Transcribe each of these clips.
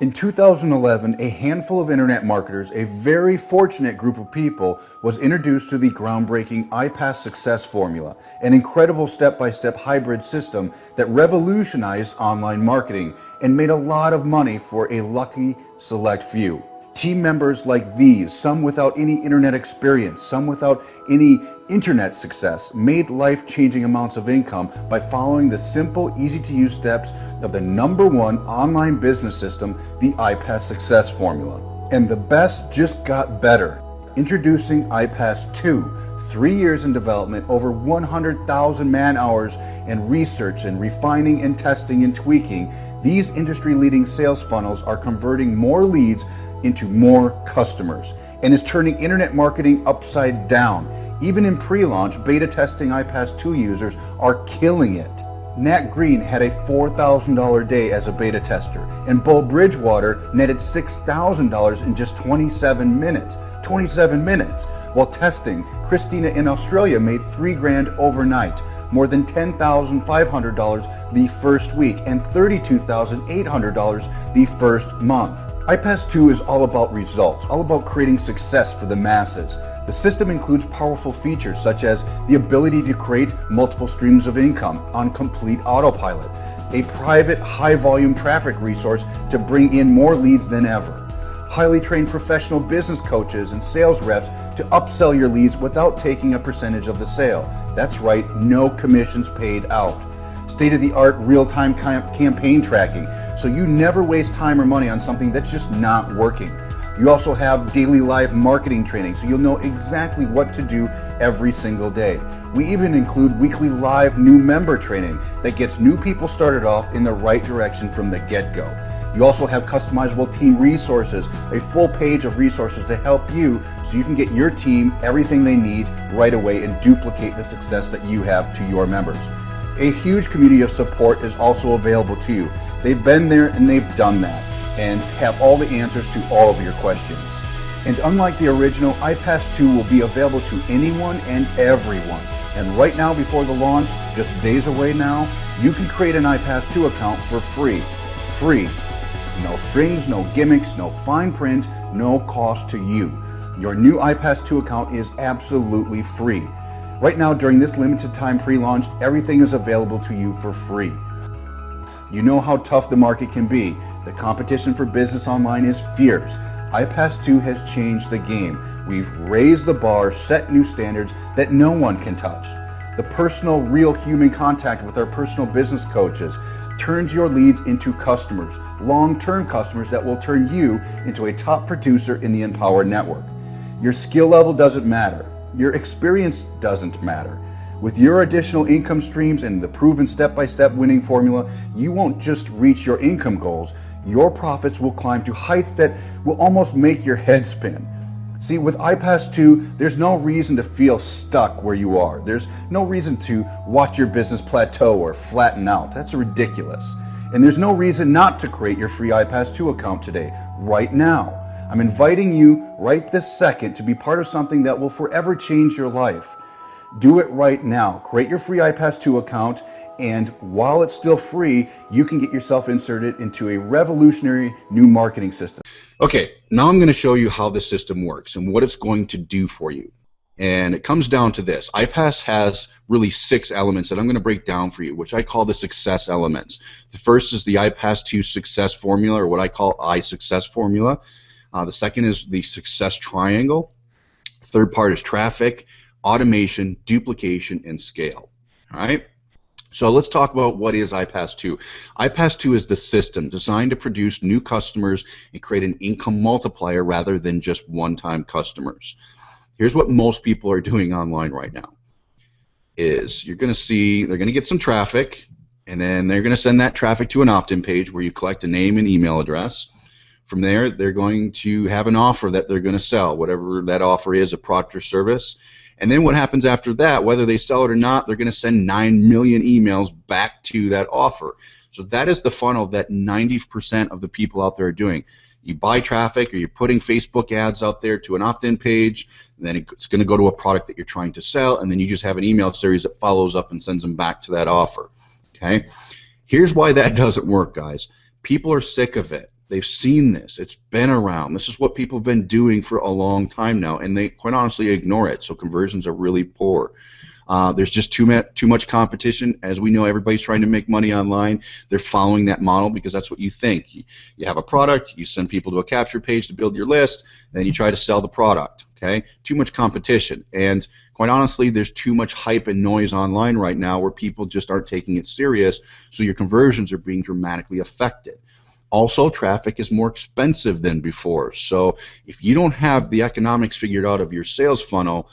In 2011, a handful of internet marketers, a very fortunate group of people, was introduced to the groundbreaking Ipas success formula, an incredible step-by-step hybrid system that revolutionized online marketing and made a lot of money for a lucky select few. Team members like these, some without any internet experience, some without any internet success, made life-changing amounts of income by following the simple, easy-to-use steps of the #1 online business system, the Ipas success formula. And the best just got better. Introducing Ipas 2, 3 years in development, over 100,000 man-hours in research and refining and testing and tweaking. These industry-leading sales funnels are converting more leads into more customers and is turning internet marketing upside down. Even in pre-launch, beta testing Ipas 2 users are killing it. Nat Green had a $4,000 day as a beta tester, and Bull Bridgewater netted $6,000 in just 27 minutes. 27 minutes! While testing, Christina in Australia made $3,000 overnight, more than $10,500 the first week, and $32,800 the first month. Ipas 2 is all about results, all about creating success for the masses. The system includes powerful features such as the ability to create multiple streams of income on complete autopilot, a private high-volume traffic resource to bring in more leads than ever, highly trained professional business coaches and sales reps to upsell your leads without taking a percentage of the sale. That's right, no commissions paid out. State-of-the-art real-time campaign tracking, so you never waste time or money on something that's just not working. You also have daily live marketing training, so you'll know exactly what to do every single day. We even include weekly live new member training that gets new people started off in the right direction from the get-go. You also have customizable team resources, a full page of resources to help you so you can get your team everything they need right away and duplicate the success that you have to your members. A huge community of support is also available to you. They've been there and they've done that and have all the answers to all of your questions. And unlike the original, Ipas 2 will be available to anyone and everyone. And right now before the launch, just days away now, you can create an Ipas 2 account for free. Free. No strings, no gimmicks, no fine print, no cost to you. Your new Ipas 2 account is absolutely free. Right now, during this limited time pre-launch, everything is available to you for free. You know how tough the market can be. The competition for business online is fierce. Ipas 2 has changed the game. We've raised the bar, set new standards that no one can touch. The personal, real human contact with our personal business coaches turns your leads into customers, long-term customers that will turn you into a top producer in the Empower Network. Your skill level doesn't matter. Your experience doesn't matter. With your additional income streams and the proven step-by-step winning formula, you won't just reach your income goals, your profits will climb to heights that will almost make your head spin. See, with Ipas 2, there's no reason to feel stuck where you are. There's no reason to watch your business plateau or flatten out. That's ridiculous. And there's no reason not to create your free Ipas 2 account today, right now. I'm inviting you right this second to be part of something that will forever change your life. Do it right now. Create your free Ipas 2 account, and while it's still free, you can get yourself inserted into a revolutionary new marketing system. Okay, now I'm going to show you how the system works and what it's going to do for you. And it comes down to this. Ipas has really 6 elements that I'm going to break down for you, which I call the success elements. The first is the Ipas 2 success formula, or what I call iSuccess formula. The second is the success triangle. Third part is traffic, automation, duplication, and scale. All right? So let's talk about what is Ipas 2. Ipas 2 is the system designed to produce new customers and create an income multiplier rather than just one-time customers. Here's what most people are doing online right now. Is you're going to see they're going to get some traffic, and then they're going to send that traffic to an opt-in page where you collect a name and email address. From there, they're going to have an offer that they're going to sell, whatever that offer is, a product or service. And then what happens after that, whether they sell it or not, they're going to send 9 million emails back to that offer. So that is the funnel that 90% of the people out there are doing. You buy traffic, or you're putting Facebook ads out there to an opt-in page, and then it's going to go to a product that you're trying to sell, and then you just have an email series that follows up and sends them back to that offer. Okay? Here's why that doesn't work, guys. People are sick of it. They've seen this. It's been around. This is what people have been doing for a long time now, and they quite honestly ignore it. So conversions are really poor. There's just too much competition. As we know, everybody's trying to make money online. They're following that model because that's what you think. You have a product, you send people to a capture page to build your list, then you try to sell the product. Okay? Too much competition. And quite honestly, there's too much hype and noise online right now where people just aren't taking it serious, so your conversions are being dramatically affected. Also, traffic is more expensive than before. So if you don't have the economics figured out of your sales funnel,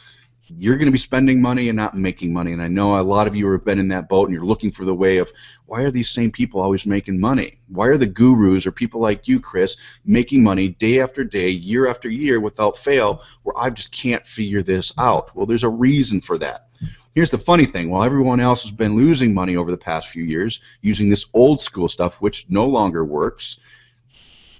you're going to be spending money and not making money. And I know a lot of you have been in that boat and you're looking for the way of, why are these same people always making money? Why are the gurus or people like you, Chris, making money day after day, year after year without fail, where I just can't figure this out? Well, there's a reason for that. Here's the funny thing. While everyone else has been losing money over the past few years using this old school stuff, which no longer works,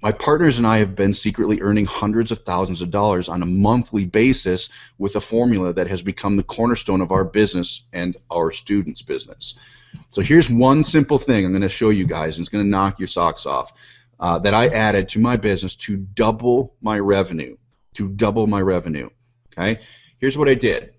my partners and I have been secretly earning hundreds of thousands of dollars on a monthly basis with a formula that has become the cornerstone of our business and our students' business. So here's one simple thing I'm going to show you guys, and it's going to knock your socks off, that I added to my business to double my revenue. Okay? Here's what I did.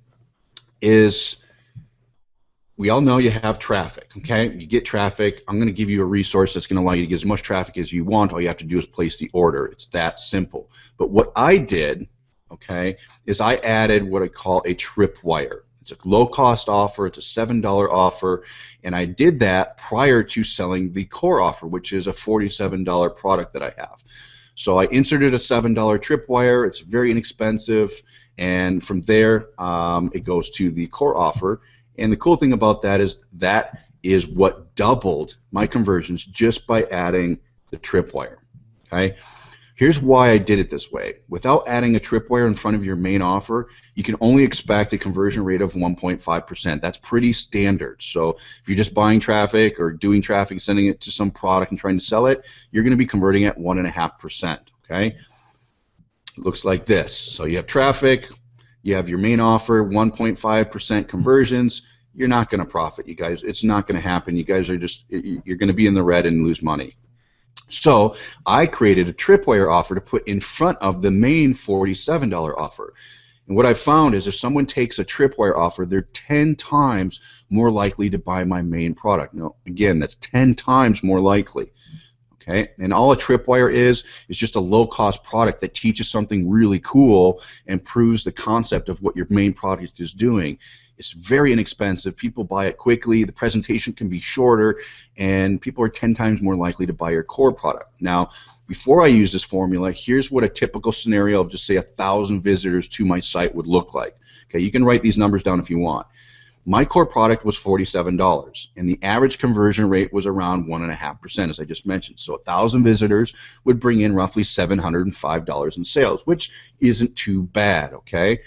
We all know you have traffic, okay? You get traffic. I'm going to give you a resource that's going to allow you to get as much traffic as you want. All you have to do is place the order. It's that simple. But what I did, okay, is I added what I call a tripwire. It's a low-cost offer. It's a $7 offer, and I did that prior to selling the core offer, which is a $47 product that I have. So I inserted a $7 tripwire. It's very inexpensive, and from there it goes to the core offer. And the cool thing about that is what doubled my conversions just by adding the tripwire. Okay? Here's why I did it this way. Without adding a tripwire in front of your main offer, you can only expect a conversion rate of 1.5%. That's pretty standard. So if you're just buying traffic or doing traffic, sending it to some product and trying to sell it, you're going to be converting at 1.5%. Okay? It looks like this. So you have traffic, you have your main offer, 1.5% conversions. You're not going to profit, you guys. It's not going to happen. You guys are you're going to be in the red and lose money. So I created a tripwire offer to put in front of the main $47 offer. And what I found is if someone takes a tripwire offer, they're 10 times more likely to buy my main product. Now, again, that's 10 times more likely. Okay? And all a tripwire is just a low-cost product that teaches something really cool and proves the concept of what your main product is doing. It's very inexpensive. People buy it quickly. The presentation can be shorter, and people are 10 times more likely to buy your core product. Now, before I use this formula, here's what a typical scenario of just say 1,000 visitors to my site would look like. Okay, you can write these numbers down if you want. My core product was $47, and the average conversion rate was around 1.5%, as I just mentioned. So 1,000 visitors would bring in roughly $705 in sales, which isn't too bad, okay?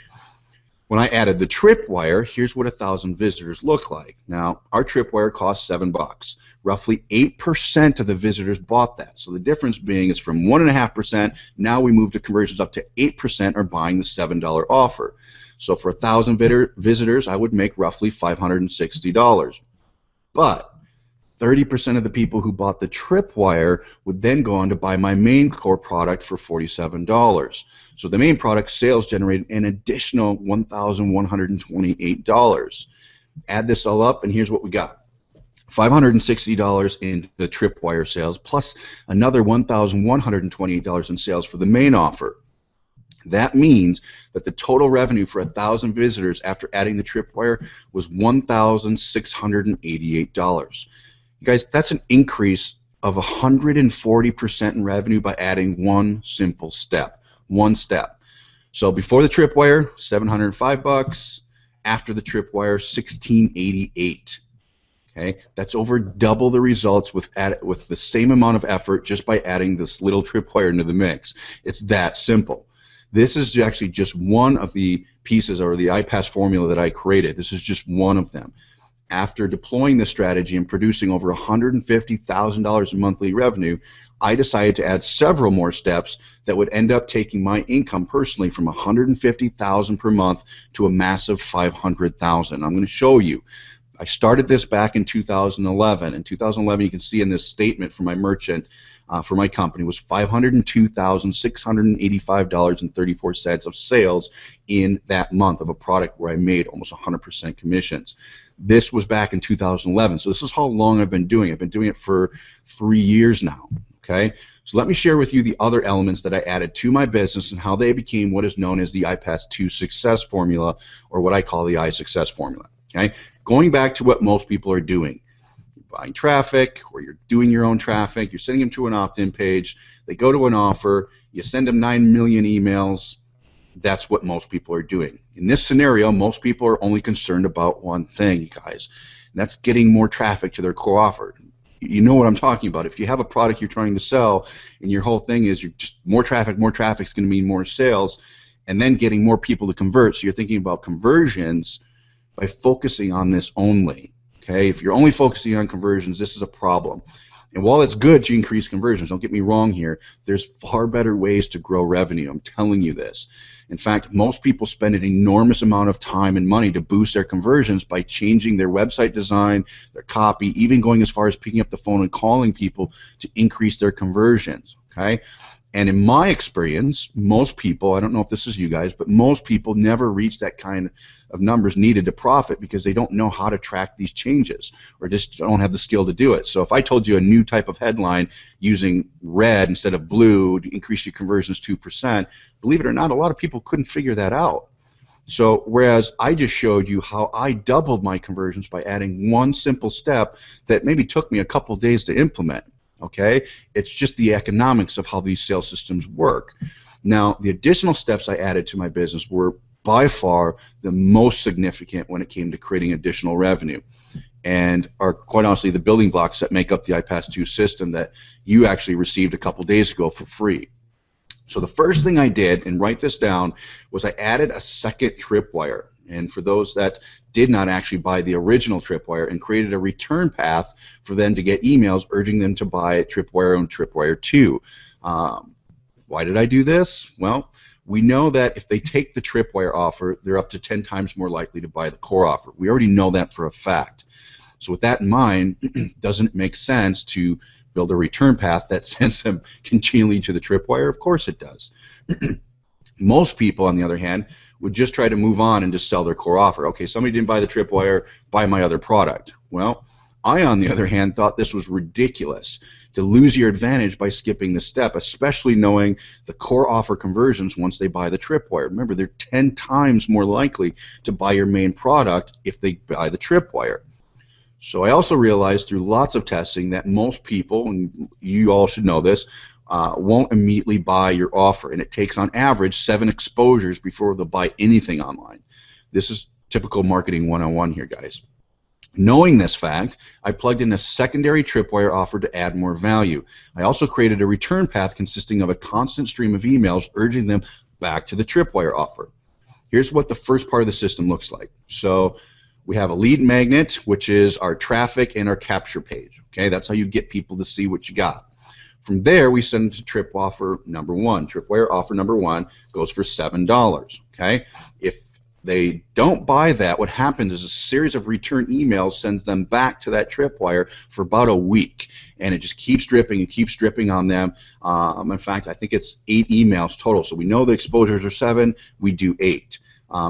When I added the tripwire, here's what 1,000 visitors look like. Now, our tripwire costs $7. Roughly 8% of the visitors bought that. So the difference being is from 1.5%, now we move the conversions up to 8% are buying the $7 offer. So for 1,000 visitors, I would make roughly $560. But 30% of the people who bought the tripwire would then go on to buy my main core product for $47. So the main product sales generated an additional $1,128. Add this all up, and here's what we got. $560 in the tripwire sales, plus another $1,128 in sales for the main offer. That means that the total revenue for 1,000 visitors after adding the tripwire was $1,688. You guys, that's an increase of 140% in revenue by adding one simple step. One step. So before the tripwire, $705. After the tripwire, $1,688. Okay, that's over double the results with the same amount of effort just by adding this little tripwire into the mix. It's that simple. This is actually just one of the pieces or the Ipas formula that I created. This is just one of them. After deploying this strategy and producing over $150,000 in monthly revenue, I decided to add several more steps that would end up taking my income personally from $150,000 per month to a massive $500,000. I'm going to show you. I started this back in 2011. In 2011, you can see in this statement from my merchant, for my company was $502,685.34 of sales in that month of a product where I made almost 100% commissions. This was back in 2011, so this is how long I've been doing it. I've been doing it for 3 years now. Okay, so let me share with you the other elements that I added to my business and how they became what is known as the Ipas 2 success formula, or what I call the I success formula. Okay, going back to what most people are doing, you're buying traffic, or you're doing your own traffic, you're sending them to an opt-in page, they go to an offer, you send them 9 million emails. That's what most people are doing. In this scenario, most people are only concerned about one thing, you guys, and that's getting more traffic to their core offer. You know what I'm talking about. If you have a product you're trying to sell and your whole thing is you're just more traffic is going to mean more sales, and then getting more people to convert, so you're thinking about conversions by focusing on this only. Okay, if you're only focusing on conversions, this is a problem. And while it's good to increase conversions, don't get me wrong here, there's far better ways to grow revenue. I'm telling you this. In fact, most people spend an enormous amount of time and money to boost their conversions by changing their website design, their copy, even going as far as picking up the phone and calling people to increase their conversions. Okay? And in my experience, most people, I don't know if this is you guys, but most people never reach that kind of numbers needed to profit because they don't know how to track these changes, or just don't have the skill to do it. So if I told you a new type of headline using red instead of blue to increase your conversions 2%, believe it or not, a lot of people couldn't figure that out. So whereas I just showed you how I doubled my conversions by adding one simple step that maybe took me a couple days to implement. Okay, it's just the economics of how these sales systems work. Now, the additional steps I added to my business were by far the most significant when it came to creating additional revenue, and are quite honestly the building blocks that make up the Ipas 2 system that you actually received a couple days ago for free. So the first thing I did, and write this down, was I added a second tripwire. And for those that did not actually buy the original tripwire, and created a return path for them to get emails urging them to buy tripwire and tripwire 2. Why did I do this? Well, we know that if they take the tripwire offer, they're up to 10 times more likely to buy the core offer. We already know that for a fact. So with that in mind, doesn't it make sense to build a return path that sends them continually to the tripwire? Of course it does. Most people, on the other hand, would just try to move on and just sell their core offer. Okay, somebody didn't buy the tripwire, buy my other product. Well, I, on the other hand, thought this was ridiculous, to lose your advantage by skipping the step, especially knowing the core offer conversions once they buy the tripwire. Remember, they're 10 times more likely to buy your main product if they buy the tripwire. So I also realized through lots of testing that most people, and you all should know this, won't immediately buy your offer, and it takes on average 7 exposures before they'll buy anything online. This is typical marketing 101 here, guys. Knowing this fact, I plugged in a secondary tripwire offer to add more value. I also created a return path consisting of a constant stream of emails urging them back to the tripwire offer. Here's what the first part of the system looks like. So we have a lead magnet, which is our traffic and our capture page. Okay, that's how you get people to see what you got. From there, we send it to trip offer number 1. Tripwire offer number 1 goes for $7. Okay, if they don't buy that, what happens is a series of return emails sends them back to that tripwire for about a week, and it just keeps dripping and keeps dripping on them. In fact, I think it's 8 emails total. So we know the exposures are 7. We do 8.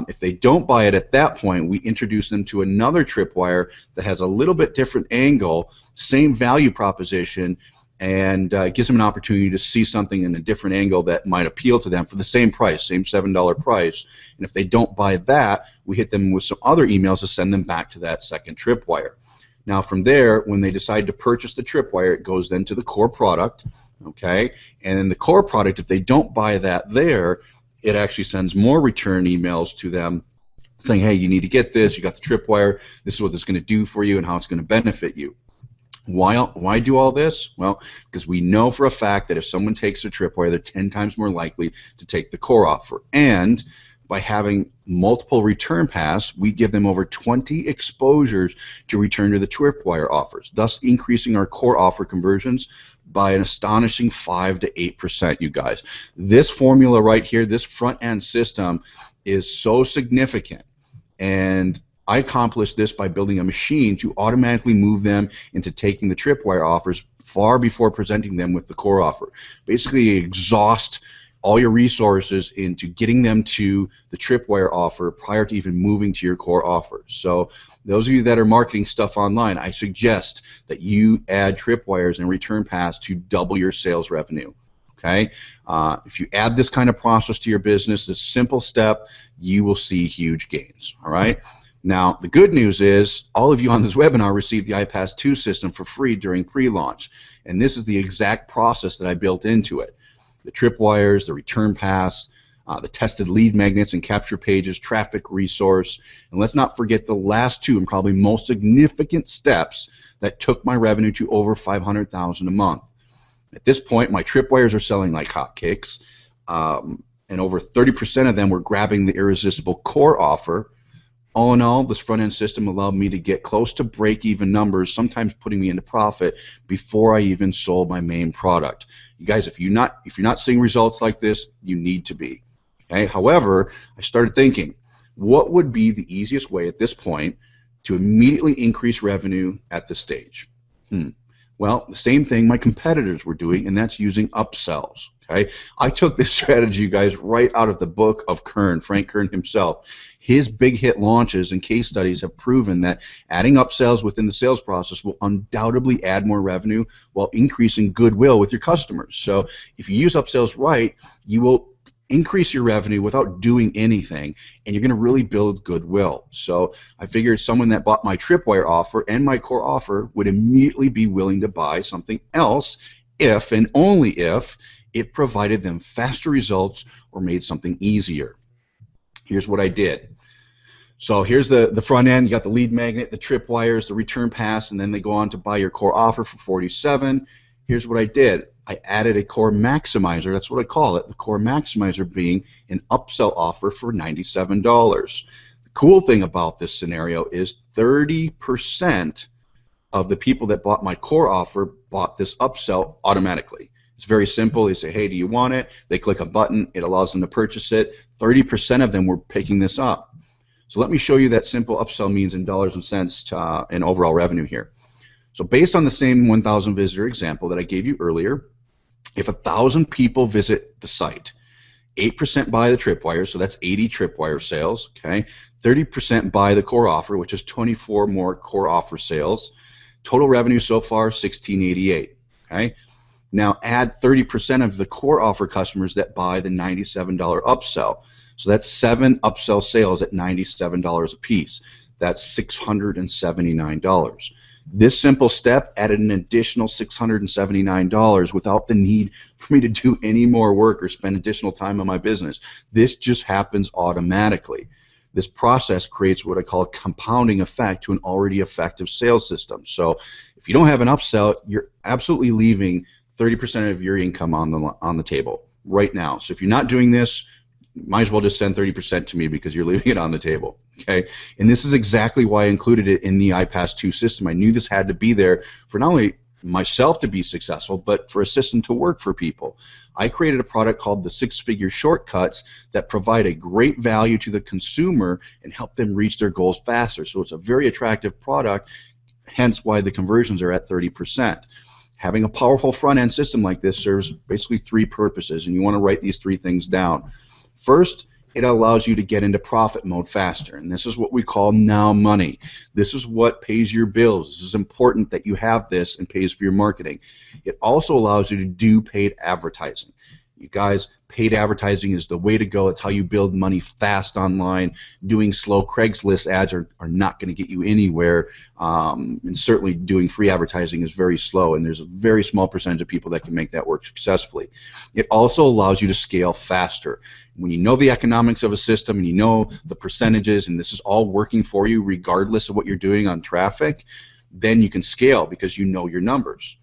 If they don't buy it at that point, we introduce them to another tripwire that has a little bit different angle, same value proposition, and it gives them an opportunity to see something in a different angle that might appeal to them for the same price, same $7 price. And if they don't buy that, we hit them with some other emails to send them back to that second tripwire. Now from there, when they decide to purchase the tripwire, it goes then to the core product, okay? And then the core product, if they don't buy that there, it actually sends more return emails to them saying, hey, you need to get this, you got the tripwire, this is what it's going to do for you and how it's going to benefit you. Why do all this? Well, because we know for a fact that if someone takes a tripwire, they're 10 times more likely to take the core offer. And by having multiple return paths, we give them over 20 exposures to return to the tripwire offers, thus increasing our core offer conversions by an astonishing 5 to 8%, you guys. This formula right here, this front-end system, is so significant. And I accomplished this by building a machine to automatically move them into taking the tripwire offers far before presenting them with the core offer. Basically exhaust all your resources into getting them to the tripwire offer prior to even moving to your core offer. So those of you that are marketing stuff online, I suggest that you add tripwires and return paths to double your sales revenue. Okay? If you add this kind of process to your business, this simple step, you will see huge gains. All right? Now, the good news is all of you on this webinar received the Ipas 2 system for free during pre-launch, and this is the exact process that I built into it. The tripwires, the return paths, the tested lead magnets and capture pages, traffic resource, and let's not forget the last two and probably most significant steps that took my revenue to over $500,000 a month. At this point, my tripwires are selling like hotcakes, and over 30% of them were grabbing the irresistible core offer. All in all, this front-end system allowed me to get close to break-even numbers, sometimes putting me into profit before I even sold my main product. You guys, if you're not seeing results like this, you need to be. Okay? However, I started thinking, what would be the easiest way at this point to immediately increase revenue at this stage? Well, the same thing my competitors were doing, and that's using upsells. Okay? I took this strategy, you guys, right out of the book of Kern, Frank Kern himself. His big hit launches and case studies have proven that adding upsells within the sales process will undoubtedly add more revenue while increasing goodwill with your customers. So if you use upsells right, you will increase your revenue without doing anything, and you're going to really build goodwill. So I figured someone that bought my tripwire offer and my core offer would immediately be willing to buy something else if and only if it provided them faster results or made something easier. Here's what I did. So here's the front end. You got the lead magnet, the tripwires, the return pass, and then they go on to buy your core offer for $47. Here's what I did. I added a core maximizer. That's what I call it. The core maximizer being an upsell offer for $97. The cool thing about this scenario is 30% of the people that bought my core offer bought this upsell automatically. It's very simple. They say, hey, do you want it? They click a button. It allows them to purchase it. 30% of them were picking this up. So let me show you that simple upsell means in dollars and cents in overall revenue here. So based on the same 1,000 visitor example that I gave you earlier, if 1,000 people visit the site, 8% buy the tripwire, so that's 80 tripwire sales, okay? 30% buy the core offer, which is 24 more core offer sales. Total revenue so far, $1,688, okay? Now add 30% of the core offer customers that buy the $97 upsell. So that's 7 upsell sales at $97 a piece. That's $679. This simple step added an additional $679 without the need for me to do any more work or spend additional time on my business. This just happens automatically. This process creates what I call a compounding effect to an already effective sales system. So if you don't have an upsell, you're absolutely leaving 30% of your income on the table right now. So if you're not doing this, might as well just send 30% to me because you're leaving it on the table. Okay, and this is exactly why I included it in the Ipas 2 system. I knew this had to be there for not only myself to be successful, but for a system to work for people. I created a product called the 6-Figure Shortcuts that provide a great value to the consumer and help them reach their goals faster. So it's a very attractive product, hence why the conversions are at 30%. Having a powerful front-end system like this serves basically 3 purposes, and you want to write these 3 things down. First, it allows you to get into profit mode faster, and this is what we call now money. This is what pays your bills. This is important that you have this and pays for your marketing. It also allows you to do paid advertising. You guys, paid advertising is the way to go. It's how you build money fast online. Doing slow Craigslist ads are not going to get you anywhere, and certainly doing free advertising is very slow, and there's a very small percentage of people that can make that work successfully. It also allows you to scale faster. When you know the economics of a system and you know the percentages and this is all working for you regardless of what you're doing on traffic, then you can scale because you know your numbers.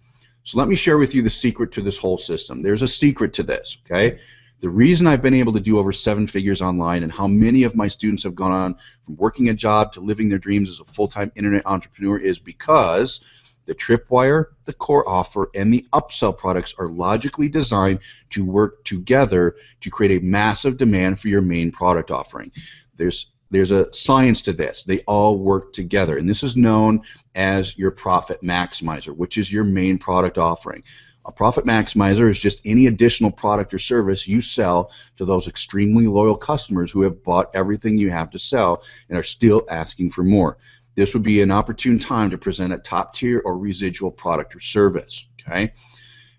So let me share with you the secret to this whole system. There's a secret to this, okay? The reason I've been able to do over 7 figures online and how many of my students have gone on from working a job to living their dreams as a full-time internet entrepreneur is because the tripwire, the core offer, and the upsell products are logically designed to work together to create a massive demand for your main product offering. There's there's a science to this. They all work together, and this is known as your profit maximizer, which is your main product offering. A profit maximizer is just any additional product or service you sell to those extremely loyal customers who have bought everything you have to sell and are still asking for more. This would be an opportune time to present a top tier or residual product or service. Okay?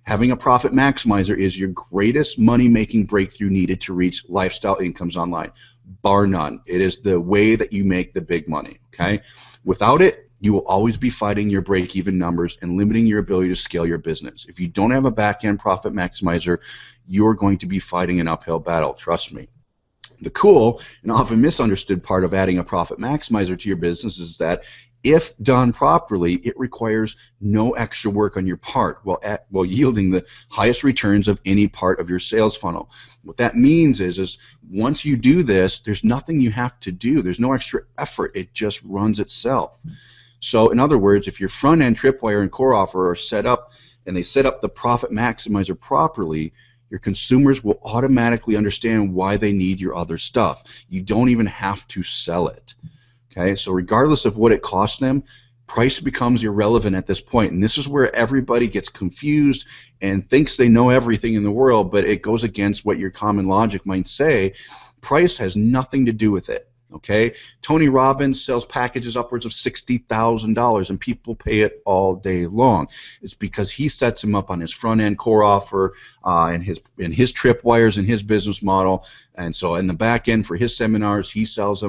Having a profit maximizer is your greatest money-making breakthrough needed to reach lifestyle incomes online, bar none. It is the way that you make the big money. Okay? Without it, you will always be fighting your break-even numbers and limiting your ability to scale your business. If you don't have a back-end profit maximizer, you're going to be fighting an uphill battle, trust me. The cool and often misunderstood part of adding a profit maximizer to your business is that if done properly, it requires no extra work on your part while yielding the highest returns of any part of your sales funnel. What that means is once you do this, there's nothing you have to do. There's no extra effort. It just runs itself. So in other words, if your front-end tripwire and core offer are set up and they set up the profit maximizer properly, your consumers will automatically understand why they need your other stuff. You don't even have to sell it. Okay, so regardless of what it costs them, price becomes irrelevant at this point. And this is where everybody gets confused and thinks they know everything in the world, but it goes against what your common logic might say. Price has nothing to do with it. Okay, Tony Robbins sells packages upwards of $60,000 and people pay it all day long. It's because he sets him up on his front end core offer and his tripwires and his business model, and so in the back end for his seminars he sells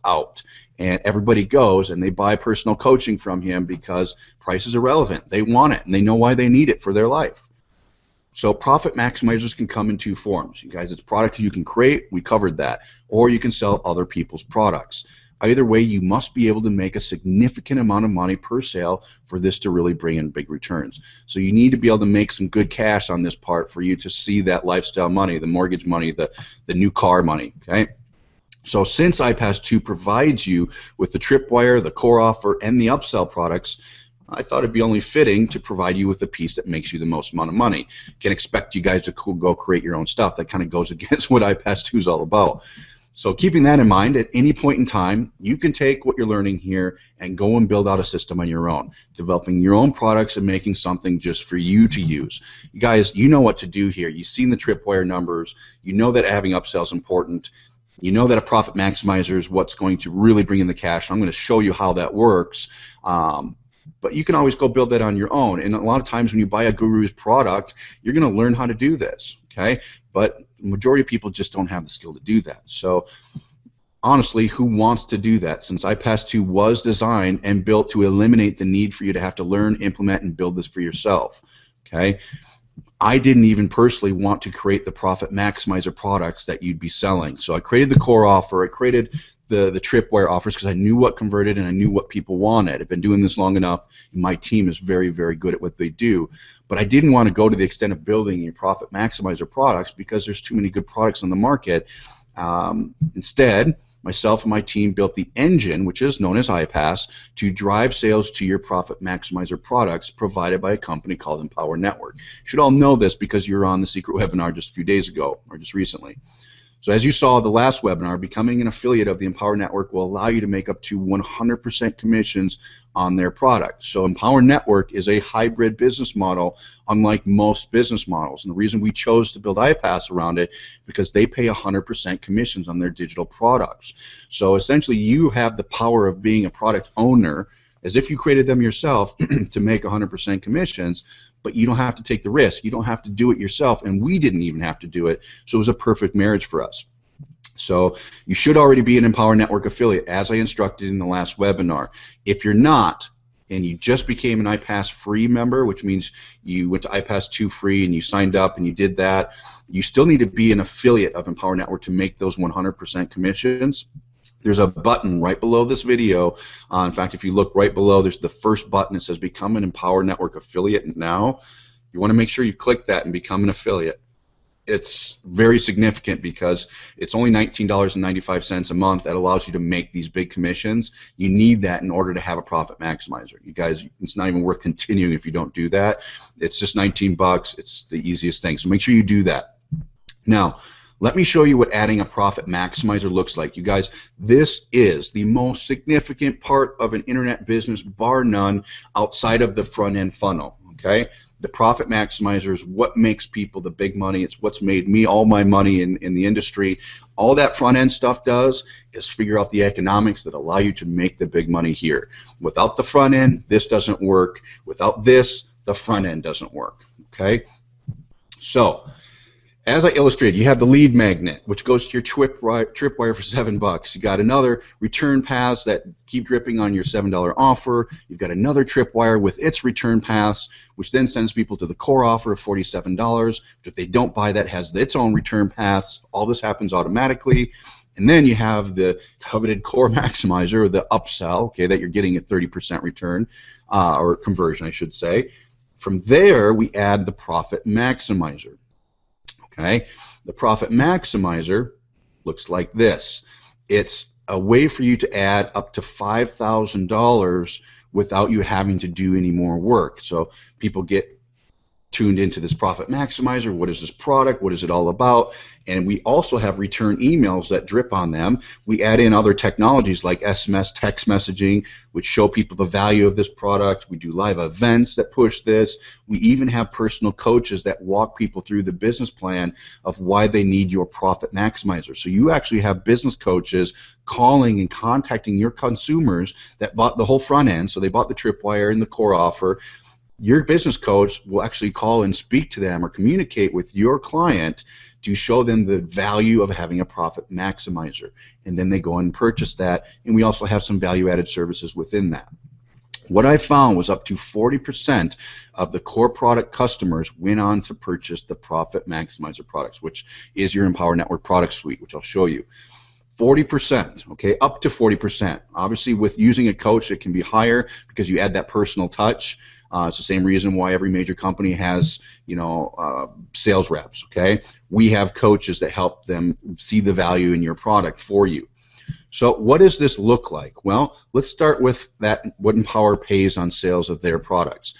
out, and everybody goes and they buy personal coaching from him because price is irrelevant. They want it and they know why they need it for their life. So profit maximizers can come in two forms. You guys, it's products you can create, we covered that, or you can sell other people's products. Either way, you must be able to make a significant amount of money per sale for this to really bring in big returns. So you need to be able to make some good cash on this part for you to see that lifestyle money, the mortgage money, the new car money, okay? So since Ipas 2 provides you with the tripwire, the core offer, and the upsell products, I thought it'd be only fitting to provide you with the piece that makes you the most amount of money. Can't expect you guys to go create your own stuff. That kind of goes against what Ipas 2 is all about. So keeping that in mind, at any point in time, you can take what you're learning here and go and build out a system on your own, developing your own products and making something just for you to use. You guys, you know what to do here. You've seen the tripwire numbers. You know that having upsell is important. You know that a profit maximizer is what's going to really bring in the cash. I'm going to show you how that works. But you can always go build that on your own. And a lot of times when you buy a guru's product, you're going to learn how to do this, okay? But the majority of people just don't have the skill to do that. So honestly, who wants to do that? Since Ipas 2 was designed and built to eliminate the need for you to have to learn, implement, and build this for yourself, okay? I didn't even personally want to create the profit maximizer products that you'd be selling. So I created the core offer, I created the tripwire offers because I knew what converted and I knew what people wanted. I've been doing this long enough, and my team is very, very good at what they do. But I didn't want to go to the extent of building your profit maximizer products because there's too many good products on the market. Instead, myself and my team built the engine, which is known as Ipas, to drive sales to your profit maximizer products provided by a company called Empower Network. You should all know this because you were on the secret webinar just a few days ago or just recently. So as you saw the last webinar, becoming an affiliate of the Empower Network will allow you to make up to 100% commissions on their product. So Empower Network is a hybrid business model unlike most business models. And the reason we chose to build Ipas around it because they pay 100% commissions on their digital products. So essentially you have the power of being a product owner as if you created them yourself to make 100% commissions, but you don't have to take the risk. You don't have to do it yourself, and we didn't even have to do it, so it was a perfect marriage for us. So you should already be an Empower Network affiliate, as I instructed in the last webinar. If you're not, and you just became an Ipas free member, which means you went to Ipas 2 free and you signed up and you did that, you still need to be an affiliate of Empower Network to make those 100% commissions. There's a button right below this video. In fact, if you look right below, there's the first button. It says Become an Empower Network Affiliate now. You want to make sure you click that and become an affiliate. It's very significant because it's only $19.95 a month that allows you to make these big commissions. You need that in order to have a profit maximizer. You guys, it's not even worth continuing if you don't do that. It's just 19 bucks. It's the easiest thing. So make sure you do that. Now, Let me show you what adding a profit maximizer looks like. You guys, this is the most significant part of an internet business, bar none, outside of the front end funnel, okay? The profit maximizer is what makes people the big money. It's what's made me all my money in the industry. All that front end stuff does is figure out the economics that allow you to make the big money here. Without the front end, this doesn't work. Without this, the front end doesn't work, okay? So, as I illustrated, you have the lead magnet, which goes to your tripwire for $7. You got another return paths that keep dripping on your $7 offer. You've got another tripwire with its return paths, which then sends people to the core offer of $47. If they don't buy that, has its own return paths. All this happens automatically. And then you have the coveted core maximizer, or the upsell, okay, that you're getting at 30% return, or conversion, I should say. From there, we add the profit maximizer. Okay, the profit maximizer looks like this. It's a way for you to add up to $5,000 without you having to do any more work. So people get tuned into this profit maximizer. What is this product? What is it all about? And we also have return emails that drip on them. We add in other technologies like SMS text messaging, which show people the value of this product. We do live events that push this. We even have personal coaches that walk people through the business plan of why they need your profit maximizer. So you actually have business coaches calling and contacting your consumers that bought the whole front end. So they bought the tripwire and the core offer. Your business coach will actually call and speak to them or communicate with your client to show them the value of having a profit maximizer. And then they go and purchase that. And we also have some value-added services within that. What I found was up to 40% of the core product customers went on to purchase the profit maximizer products, which is your Empower Network product suite, which I'll show you. 40%, okay, up to 40%. Obviously, with using a coach, it can be higher because you add that personal touch. It's the same reason why every major company has, sales reps, okay? We have coaches that help them see the value in your product for you. So what does this look like? Well, let's start with what Empower pays on sales of their products.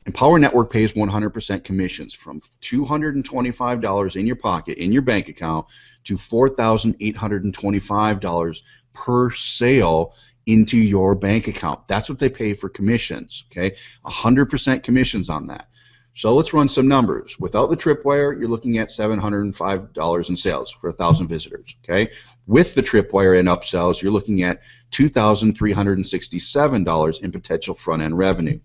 Empower Network pays 100% commissions from $225 in your pocket, in your bank account, to $4,825 per sale into your bank account. That's what they pay for commissions, okay? 100% commissions on that. So let's run some numbers. Without the tripwire, you're looking at $705 in sales for 1,000 visitors, okay? With the tripwire and upsells, you're looking at $2,367 in potential front-end revenue.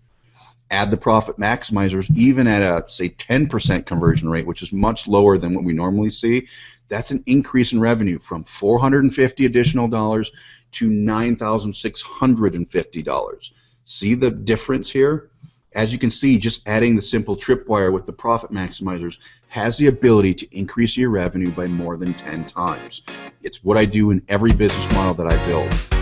Add the profit maximizers, even at a, say, 10% conversion rate, which is much lower than what we normally see. That's an increase in revenue from $450 additional dollars to $9,650. See the difference here? As you can see, just adding the simple tripwire with the profit maximizers has the ability to increase your revenue by more than 10 times. It's what I do in every business model that I build.